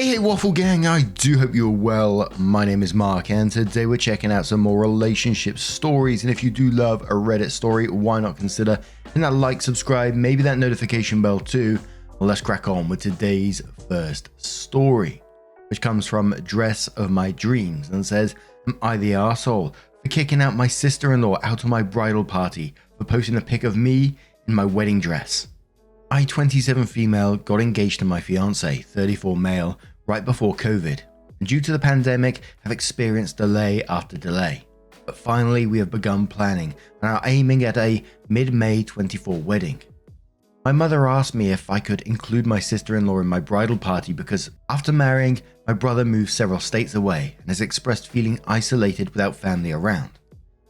Hey Waffle Gang, I do hope you're well. My name is Mark and today we're checking out some more relationship stories, and if you do love a Reddit story, why not consider hitting that like, subscribe, maybe that notification bell too. Well, let's crack on with today's first story, which comes from Dress of My Dreams and says, "Am I the arsehole for kicking out my sister-in-law out of my bridal party for posting a pic of me in my wedding dress? I, 27 female, got engaged to my fiance, 34 male, right before COVID, and due to the pandemic have experienced delay after delay. But finally we have begun planning and are aiming at a mid-May 24 wedding. My mother asked me if I could include my sister-in-law in my bridal party because after marrying, my brother moved several states away and has expressed feeling isolated without family around.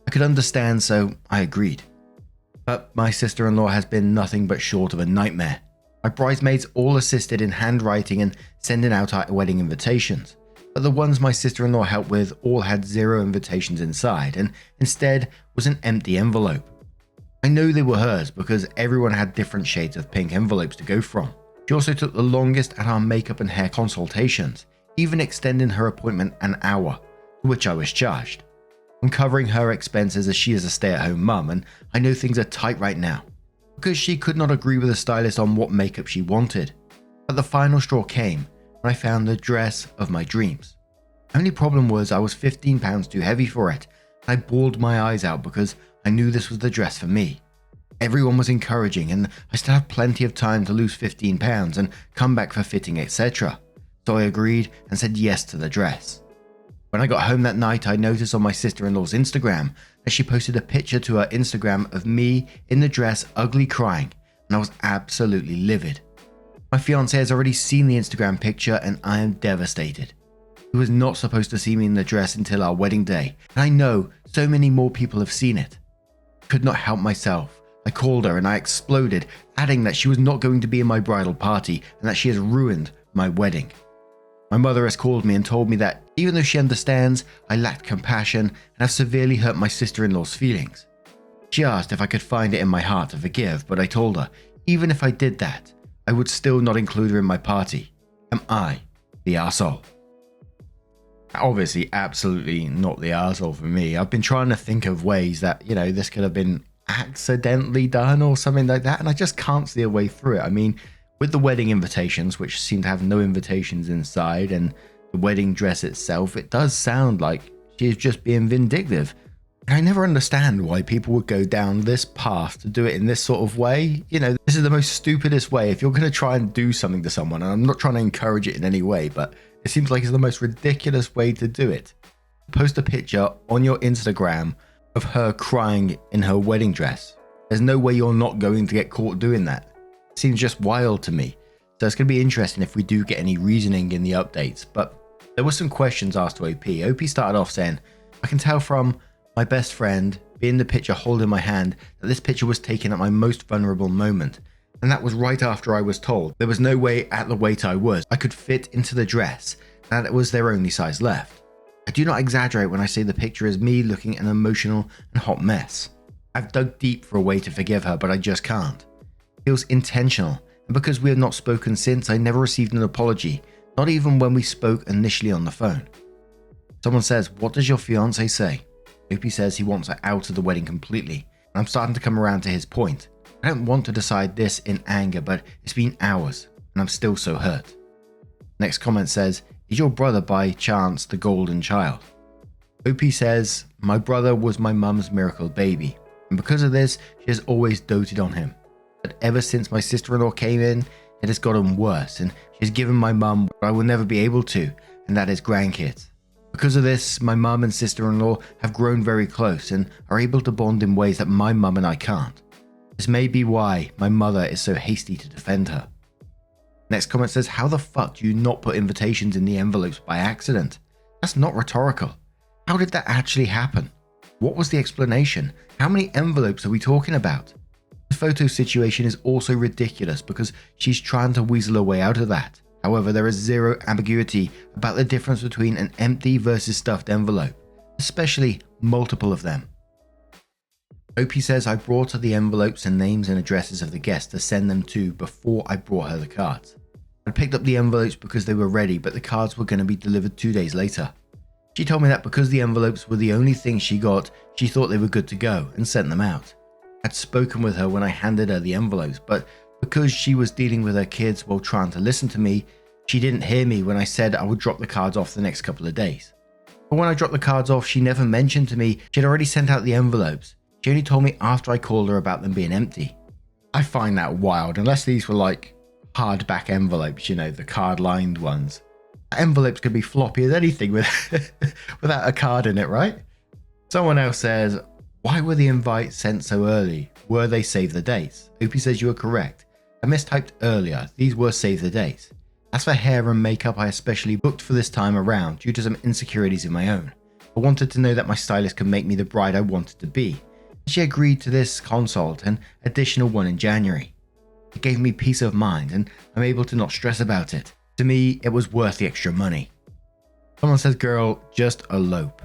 I could understand, so I agreed. But my sister-in-law has been nothing but short of a nightmare. My bridesmaids all assisted in handwriting and sending out our wedding invitations, but the ones my sister-in-law helped with all had 0 invitations inside and instead was an empty envelope. I know they were hers because everyone had different shades of pink envelopes to go from. She also took the longest at our makeup and hair consultations, even extending her appointment an hour, for which I was charged. I'm covering her expenses as she is a stay-at-home mum, and I know things are tight right now, because she could not agree with the stylist on what makeup she wanted. But the final straw came when I found the dress of my dreams. Only problem was I was £15 too heavy for it, and I bawled my eyes out because I knew this was the dress for me. Everyone was encouraging and I still have plenty of time to lose £15 and come back for fitting, etc. So I agreed and said yes to the dress. When I got home that night, I noticed on my sister-in-law's Instagram that she posted a picture to her Instagram of me in the dress ugly crying, and I was absolutely livid. My fiance has already seen the Instagram picture and I am devastated. He was not supposed to see me in the dress until our wedding day, and I know so many more people have seen it. I could not help myself. I called her and I exploded, adding that she was not going to be in my bridal party and that she has ruined my wedding. My mother has called me and told me that even though she understands I lacked compassion and have severely hurt my sister-in-law's feelings. She asked if I could find it in my heart to forgive, but I told her even if I did that, I would still not include her in my party. Am I the arsehole? Obviously, absolutely not the arsehole for me. I've been trying to think of ways that, this could have been accidentally done or something like that, and I just can't see a way through it. I mean, with the wedding invitations, which seem to have no invitations inside, and the wedding dress itself, it does sound like she is just being vindictive. And I never understand why people would go down this path to do it in this sort of way. This is the most stupidest way. If you're going to try and do something to someone, and I'm not trying to encourage it in any way, but it seems like it's the most ridiculous way to do it. Post a picture on your Instagram of her crying in her wedding dress. There's no way you're not going to get caught doing that. Seems just wild to me. So it's going to be interesting if we do get any reasoning in the updates. But there were some questions asked to OP. OP started off saying, "I can tell from my best friend being the picture holding my hand that this picture was taken at my most vulnerable moment. And that was right after I was told there was no way at the weight I was I could fit into the dress and that it was their only size left. I do not exaggerate when I say the picture is me looking an emotional and hot mess. I've dug deep for a way to forgive her, but I just can't. It was intentional, and because we have not spoken since, I never received an apology, not even when we spoke initially on the phone." Someone says, "What does your fiance say?" Opie says he wants her out of the wedding completely, and I'm starting to come around to his point. I don't want to decide this in anger, but it's been hours, and I'm still so hurt. Next comment says, "Is your brother by chance the golden child?" Opie says, "My brother was my mum's miracle baby, and because of this, she has always doted on him. But ever since my sister-in-law came in, it has gotten worse, and she has given my mum what I will never be able to, and that is grandkids. Because of this, my mum and sister-in-law have grown very close and are able to bond in ways that my mum and I can't. This may be why my mother is so hasty to defend her." Next comment says, "How the fuck do you not put invitations in the envelopes by accident? That's not rhetorical. How did that actually happen? What was the explanation? How many envelopes are we talking about? The photo situation is also ridiculous because she's trying to weasel her way out of that. However, there is 0 ambiguity about the difference between an empty versus stuffed envelope, especially multiple of them." Opie says, "I brought her the envelopes and names and addresses of the guests to send them to before I brought her the cards. I picked up the envelopes because they were ready, but the cards were going to be delivered 2 days later. She told me that because the envelopes were the only thing she got, she thought they were good to go and sent them out. I'd spoken with her when I handed her the envelopes, but because she was dealing with her kids while trying to listen to me, she didn't hear me when I said I would drop the cards off the next couple of days. But when I dropped the cards off, she never mentioned to me she'd already sent out the envelopes. She only told me after I called her about them being empty. I find that wild, unless these were like hardback envelopes, the card-lined ones. Envelopes could be floppy as anything without a card in it, right? Someone else says, why were the invites sent so early? Were they save the dates? Opie says you are correct. I mistyped earlier. These were save the dates. As for hair and makeup, I especially booked for this time around due to some insecurities of my own. I wanted to know that my stylist could make me the bride I wanted to be. She agreed to this consult and additional one in January. It gave me peace of mind and I'm able to not stress about it. To me, it was worth the extra money. Someone says, girl, just elope.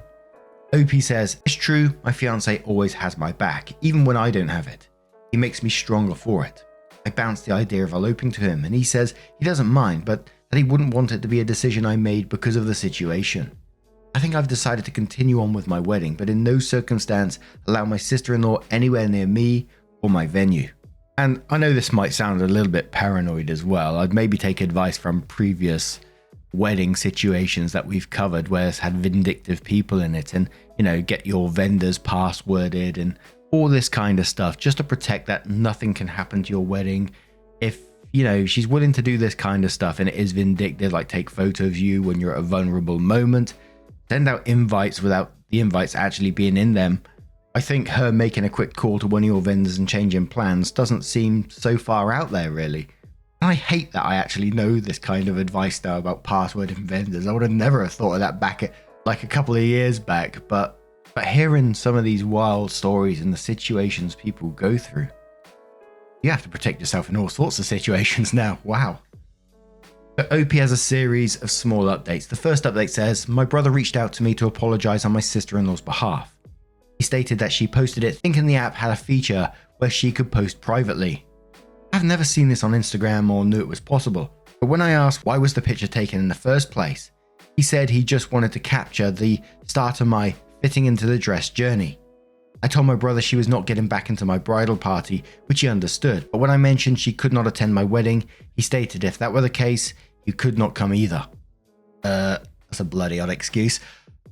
OP says, it's true, my fiance always has my back, even when I don't have it. He makes me stronger for it. I bounced the idea of eloping to him and he says he doesn't mind, but that he wouldn't want it to be a decision I made because of the situation. I think I've decided to continue on with my wedding, but in no circumstance allow my sister-in-law anywhere near me or my venue. And I know this might sound a little bit paranoid as well. I'd maybe take advice from previous wedding situations that we've covered where it's had vindictive people in it and, get your vendors passworded and all this kind of stuff just to protect that nothing can happen to your wedding. If, she's willing to do this kind of stuff and it is vindictive, like take photos of you when you're at a vulnerable moment, send out invites without the invites actually being in them. I think her making a quick call to one of your vendors and changing plans doesn't seem so far out there, really. And I hate that I actually know this kind of advice now about passwording vendors. I would have never have thought of that back at like a couple of years back, but hearing some of these wild stories and the situations people go through, you have to protect yourself in all sorts of situations now. Wow. But OP has a series of small updates. The first update says, my brother reached out to me to apologize on my sister-in-law's behalf. He stated that she posted it thinking the app had a feature where she could post privately. I've never seen this on Instagram or knew it was possible, but when I asked why was the picture taken in the first place, he said he just wanted to capture the start of my fitting into the dress journey. I told my brother she was not getting back into my bridal party, which he understood, but when I mentioned she could not attend my wedding, he stated if that were the case, you could not come either. That's a bloody odd excuse.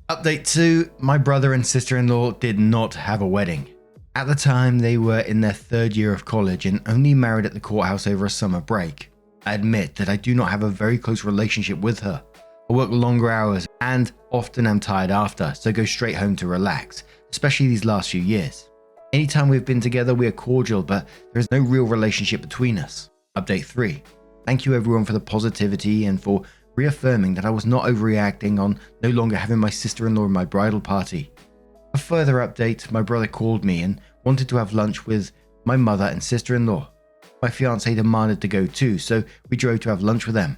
Update 2, my brother and sister-in-law did not have a wedding. At the time, they were in their 3rd year of college and only married at the courthouse over a summer break. I admit that I do not have a very close relationship with her. I work longer hours and often am tired after, so go straight home to relax, especially these last few years. Anytime we've been together, we are cordial, but there is no real relationship between us. Update 3. Thank you everyone for the positivity and for reaffirming that I was not overreacting on no longer having my sister-in-law in my bridal party. A further update, my brother called me and wanted to have lunch with my mother and sister-in-law. My fiance demanded to go too, so we drove to have lunch with them.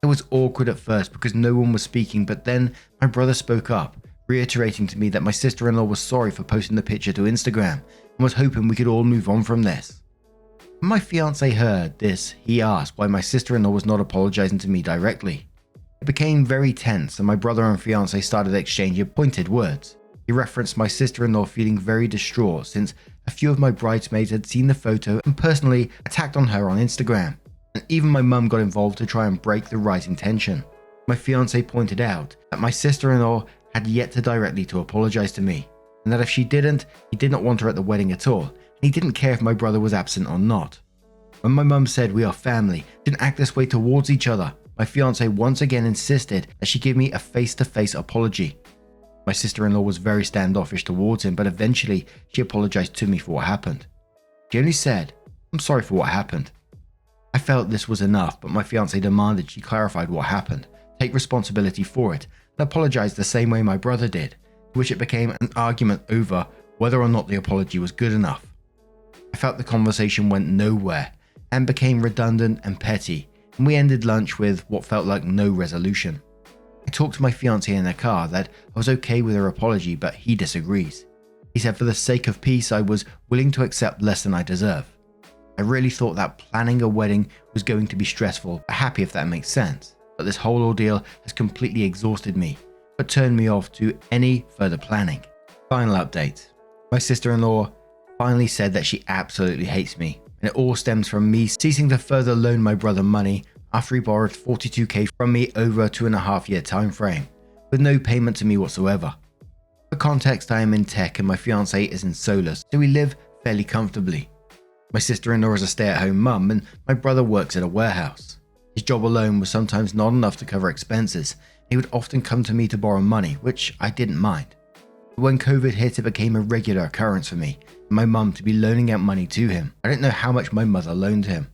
It was awkward at first because no one was speaking, but then my brother spoke up, reiterating to me that my sister-in-law was sorry for posting the picture to Instagram and was hoping we could all move on from this. When my fiance heard this, he asked why my sister-in-law was not apologizing to me directly. It became very tense and my brother and fiance started exchanging pointed words. He referenced my sister-in-law feeling very distraught since a few of my bridesmaids had seen the photo and personally attacked on her on Instagram. And even my mum got involved to try and break the rising tension. My fiance pointed out that my sister-in-law had yet to directly to apologize to me, and that if she didn't, he did not want her at the wedding at all, and he didn't care if my brother was absent or not. When my mum said we are family, didn't act this way towards each other, my fiance once again insisted that she give me a face-to-face apology. My sister-in-law was very standoffish towards him, but eventually she apologized to me for what happened. She only said, I'm sorry for what happened. I felt this was enough, but my fiance demanded she clarified what happened, take responsibility for it, and apologize the same way my brother did, to which it became an argument over whether or not the apology was good enough. I felt the conversation went nowhere and became redundant and petty, and we ended lunch with what felt like no resolution. I talked to my fiance in the car that I was okay with her apology, but he disagrees. He said for the sake of peace I was willing to accept less than I deserve. I really thought that planning a wedding was going to be stressful, but happy if that makes sense. But this whole ordeal has completely exhausted me, but turned me off to any further planning. Final update. My sister-in-law finally said that she absolutely hates me, and it all stems from me ceasing to further loan my brother money after he borrowed 42k from me over a 2.5-year time frame, with no payment to me whatsoever. For context, I am in tech and my fiance is in solar, so we live fairly comfortably. My sister-in-law is a stay-at-home mum and my brother works at a warehouse. His job alone was sometimes not enough to cover expenses. He would often come to me to borrow money, which I didn't mind. But when COVID hit, it became a regular occurrence for me and my mum to be loaning out money to him. I didn't know how much my mother loaned him.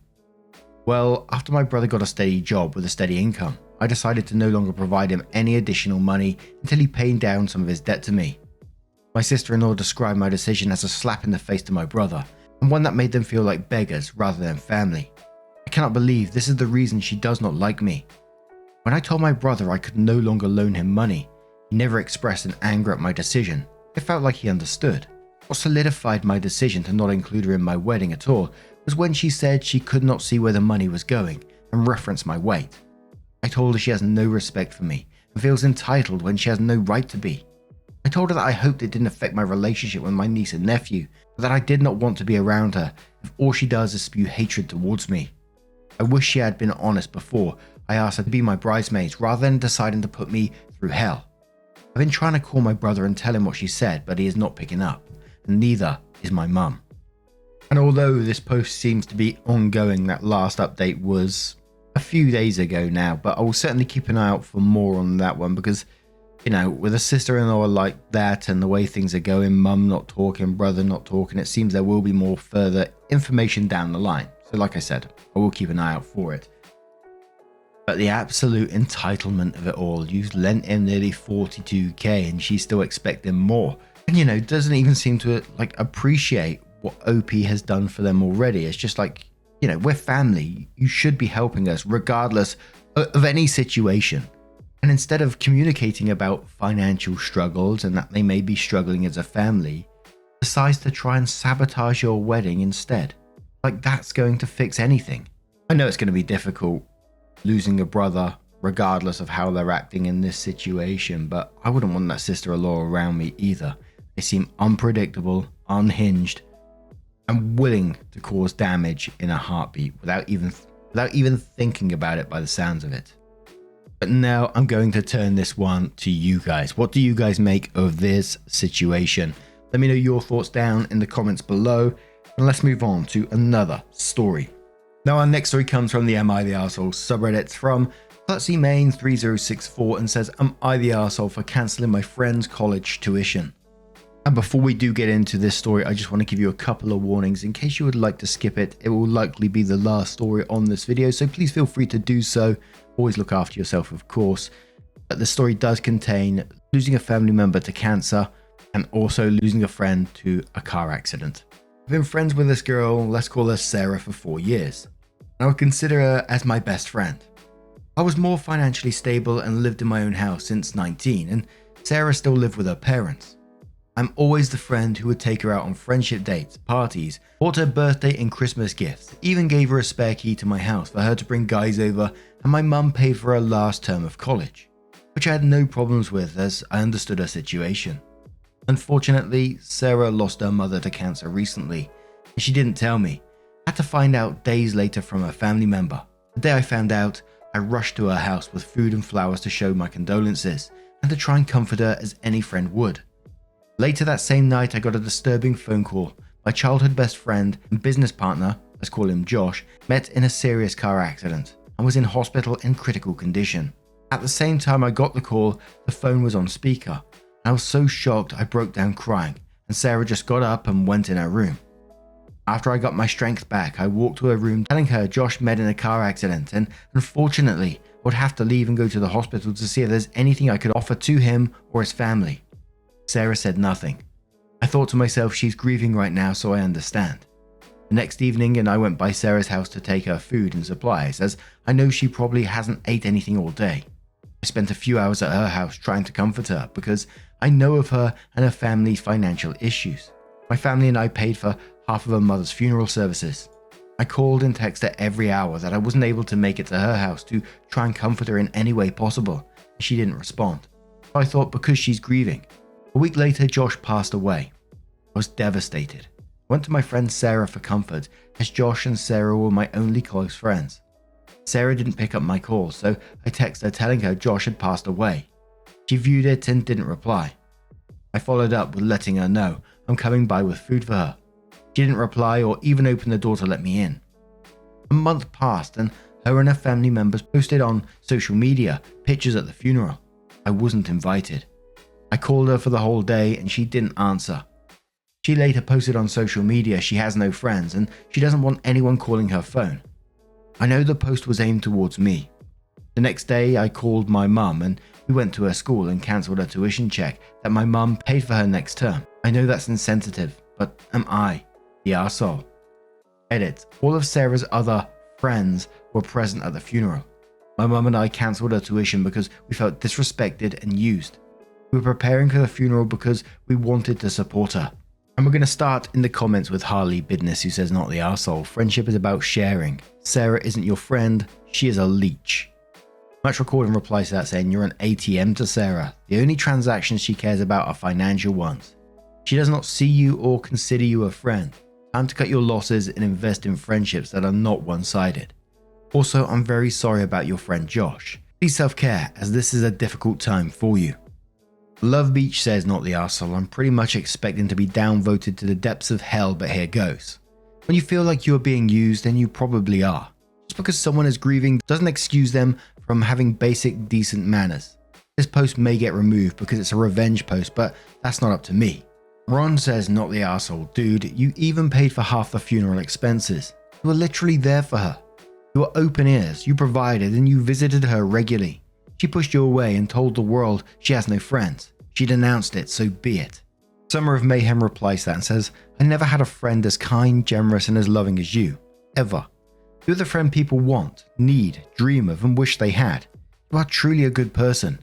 Well, after my brother got a steady job with a steady income, I decided to no longer provide him any additional money until he paid down some of his debt to me. My sister-in-law described my decision as a slap in the face to my brother, and one that made them feel like beggars rather than family. I cannot believe this is the reason she does not like me. When I told my brother I could no longer loan him money, he never expressed an anger at my decision. It felt like he understood. What solidified my decision to not include her in my wedding at all was when she said she could not see where the money was going and referenced my weight. I told her she has no respect for me and feels entitled when she has no right to be. I told her that I hoped it didn't affect my relationship with my niece and nephew, but that I did not want to be around her if all she does is spew hatred towards me. I wish she had been honest before I asked her to be my bridesmaid rather than deciding to put me through hell. I've been trying to call my brother and tell him what she said, but he is not picking up, and neither is my mum. And although this post seems to be ongoing, that last update was a few days ago now, but I will certainly keep an eye out for more on that one because, you know, with a sister-in-law like that and the way things are going, mum not talking, brother not talking, it seems there will be more further information down the line. So like I said, I will keep an eye out for it. But the absolute entitlement of it all, you've lent him nearly 42k and she's still expecting more. And you know, doesn't even seem to like appreciate what OP has done for them already. It's just like, you know, we're family. You should be helping us regardless of any situation. And instead of communicating about financial struggles and that they may be struggling as a family, decides to try and sabotage your wedding instead. Like that's going to fix anything. I know it's going to be difficult losing a brother regardless of how they're acting in this situation, but I wouldn't want that sister-in-law around me either. They seem unpredictable, unhinged, and willing to cause damage in a heartbeat without even thinking about it by the sounds of it. But now I'm going to turn this one to you guys. What do you guys make of this situation? Let me know your thoughts down in the comments below, and let's move on to another story. Now our next story comes from the Am I the Arsehole subreddit. It's from Main3064 and says, am I the arsehole for cancelling my friend's college tuition? And before we do get into this story, I just want to give you a couple of warnings in case you would like to skip it. It will likely be the last story on this video, so please feel free to do so. Always look after yourself, of course. But the story does contain losing a family member to cancer and also losing a friend to a car accident. I've been friends with this girl, let's call her Sarah, for 4 years. I would consider her as my best friend. I was more financially stable and lived in my own house since 19, and Sarah still lived with her parents. I'm always the friend who would take her out on friendship dates, parties, bought her birthday and Christmas gifts, even gave her a spare key to my house for her to bring guys over, and my mum paid for her last term of college, which I had no problems with as I understood her situation. Unfortunately, Sarah lost her mother to cancer recently, and she didn't tell me. I had to find out days later from a family member. The day I found out, I rushed to her house with food and flowers to show my condolences and to try and comfort her as any friend would. Later that same night, I got a disturbing phone call. My childhood best friend and business partner, let's call him Josh, met in a serious car accident and was in hospital in critical condition. At the same time I got the call, the phone was on speaker. I was so shocked I broke down crying, and Sarah just got up and went in her room. After I got my strength back, I walked to her room telling her Josh met in a car accident and unfortunately would have to leave and go to the hospital to see if there's anything I could offer to him or his family. Sarah said nothing. I thought to myself, she's grieving right now, so I understand. The next evening, and I went by Sarah's house to take her food and supplies, as I know she probably hasn't ate anything all day. I spent a few hours at her house trying to comfort her because I know of her and her family's financial issues. My family and I paid for half of her mother's funeral services. I called and texted her every hour that I wasn't able to make it to her house to try and comfort her in any way possible, and she didn't respond. So I thought because she's grieving. A week later, Josh passed away. I was devastated. I went to my friend Sarah for comfort, as Josh and Sarah were my only close friends. Sarah didn't pick up my call, so I texted her telling her Josh had passed away. She viewed it and didn't reply. I followed up with letting her know I'm coming by with food for her. She didn't reply or even open the door to let me in. A month passed and her and her family members posted on social media pictures at the funeral. I wasn't invited. I called her for the whole day and she didn't answer. She later posted on social media she has no friends and she doesn't want anyone calling her phone. I know the post was aimed towards me. The next day I called my mum and we went to her school and cancelled her tuition check that my mum paid for her next term. I know that's insensitive, but am I the arsehole? Edit. All of Sarah's other friends were present at the funeral. My mum and I cancelled her tuition because we felt disrespected and used. We were preparing for the funeral because we wanted to support her. And we're going to start in the comments with Harley Bidness, who says, not the arsehole. Friendship is about sharing. Sarah isn't your friend. She is a leech. Match Recording replies to that saying, you're an ATM to Sarah. The only transactions she cares about are financial ones. She does not see you or consider you a friend. Time to cut your losses and invest in friendships that are not one-sided. Also, I'm very sorry about your friend Josh. Please self-care, as this is a difficult time for you. Love Beach says, not the arsehole. I'm pretty much expecting to be downvoted to the depths of hell, but here goes. When you feel like you are being used, then you probably are. Just because someone is grieving doesn't excuse them from having basic decent manners. This post may get removed because it's a revenge post, but that's not up to me. Ron says, not the arsehole. Dude, you even paid for half the funeral expenses. You were literally there for her. You were open ears, you provided, and you visited her regularly. She pushed you away and told the world she has no friends. She denounced it, so be it. Summer of Mayhem replies to that and says, I never had a friend as kind, generous, and as loving as you. Ever. You're the friend people want, need, dream of, and wish they had. You are truly a good person.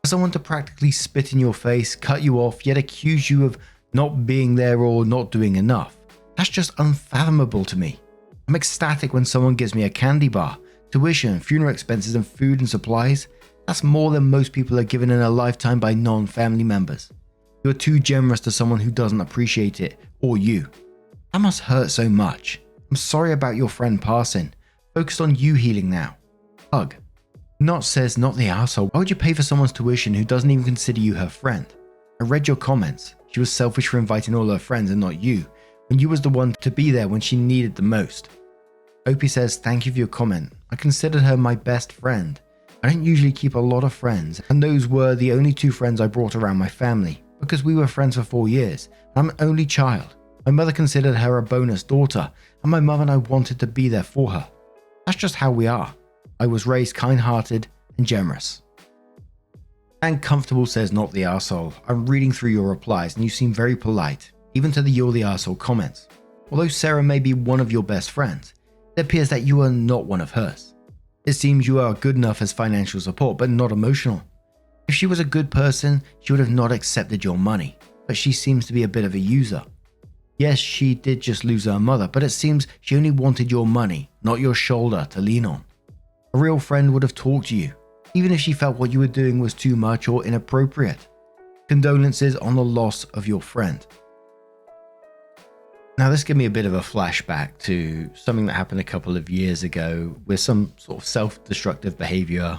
For someone to practically spit in your face, cut you off, yet accuse you of not being there or not doing enough, that's just unfathomable to me. I'm ecstatic when someone gives me a candy bar, tuition, funeral expenses, and food and supplies. That's more than most people are given in a lifetime by non-family members. You are too generous to someone who doesn't appreciate it, or you. That must hurt so much. I'm sorry about your friend passing. Focused on you healing now. Hug. Not says, not the arsehole. Why would you pay for someone's tuition who doesn't even consider you her friend? I read your comments. She was selfish for inviting all her friends and not you, when you was the one to be there when she needed the most. Opie says, thank you for your comment. I considered her my best friend. I don't usually keep a lot of friends, and those were the only 2 friends I brought around my family, because we were friends for 4 years. I'm an only child. My mother considered her a bonus daughter, and my mum and I wanted to be there for her. That's just how we are. I was raised kind-hearted and generous. And Comfortable says, not the arsehole. I'm reading through your replies, and you seem very polite, even to the you're the arsehole comments. Although Sarah may be one of your best friends, it appears that you are not one of hers. It seems you are good enough as financial support, but not emotional. If she was a good person, she would have not accepted your money, but she seems to be a bit of a user. Yes, she did just lose her mother, but it seems she only wanted your money, not your shoulder to lean on. A real friend would have talked to you, even if she felt what you were doing was too much or inappropriate. Condolences on the loss of your friend. Now, this gave me a bit of a flashback to something that happened a couple of years ago with some sort of self-destructive behavior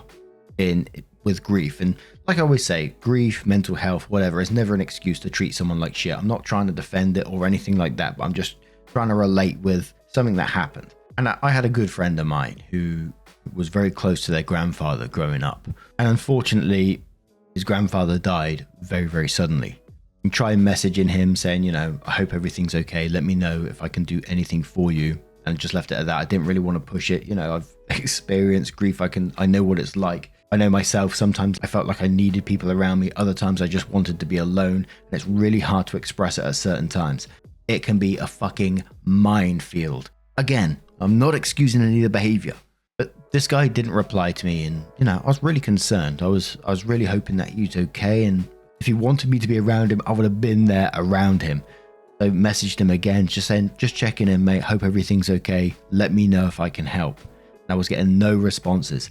with grief. And like I always say, grief, mental health, whatever, is never an excuse to treat someone like shit. I'm not trying to defend it or anything like that, but I'm just trying to relate with something that happened. And I had a good friend of mine who was very close to their grandfather growing up. And unfortunately, his grandfather died very, very suddenly. And try messaging him saying, you know, I hope everything's okay. Let me know if I can do anything for you. And just left it at that. I didn't really want to push it. You know, I've experienced grief. I know what it's like. I know myself. Sometimes I felt like I needed people around me. Other times I just wanted to be alone. And it's really hard to express it at certain times. It can be a fucking minefield. Again, I'm not excusing any of the behavior. But this guy didn't reply to me. And, you know, I was really concerned. I was really hoping that he was okay. And if he wanted me to be around him, I would have been there around him. So I messaged him again, just saying, just checking in, mate. Hope everything's okay. Let me know if I can help. And I was getting no responses.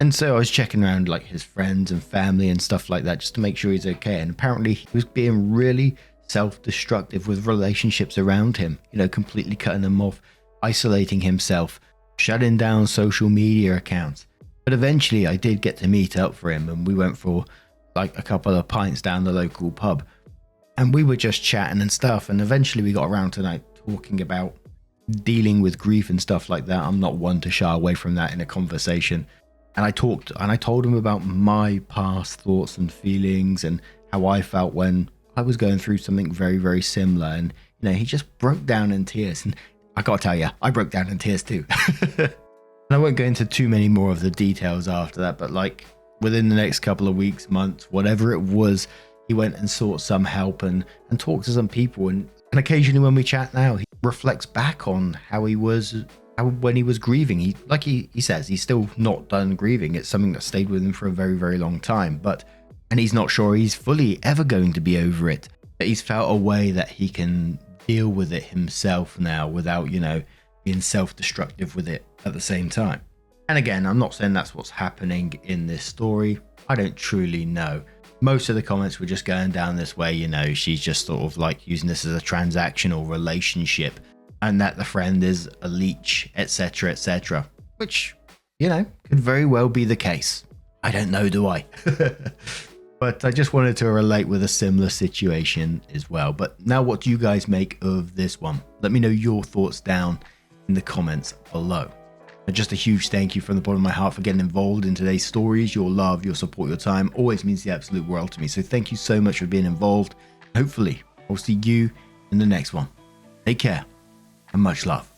And so I was checking around like his friends and family and stuff like that just to make sure he's okay. And apparently he was being really self-destructive with relationships around him, you know, completely cutting them off, isolating himself, shutting down social media accounts. But eventually I did get to meet up for him and we went for like a couple of pints down the local pub. And we were just chatting and stuff. And eventually we got around to like talking about dealing with grief and stuff like that. I'm not one to shy away from that in a conversation. And I told him about my past thoughts and feelings and how I felt when I was going through something very, very similar. And, you know, he just broke down in tears. And I got to tell you, I broke down in tears too. And I won't go into too many more of the details after that, but like within the next couple of weeks, months, whatever it was, he went and sought some help and talked to some people. And occasionally when we chat now, he reflects back on how he was when he was grieving. He says he's still not done grieving. It's something that stayed with him for a very, very long time. And he's not sure he's fully ever going to be over it. But he's felt a way that he can deal with it himself now without, you know, being self-destructive with it at the same time. And again, I'm not saying that's what's happening in this story. I don't truly know. Most of the comments were just going down this way, you know, she's just sort of like using this as a transactional relationship and that the friend is a leech, etc., etc. Which, you know, could very well be the case. I don't know, do I? But I just wanted to relate with a similar situation as well. But now what do you guys make of this one? Let me know your thoughts down in the comments below. And just a huge thank you from the bottom of my heart for getting involved in today's stories. Your love, your support, your time always means the absolute world to me. So thank you so much for being involved. Hopefully, I'll see you in the next one. Take care and much love.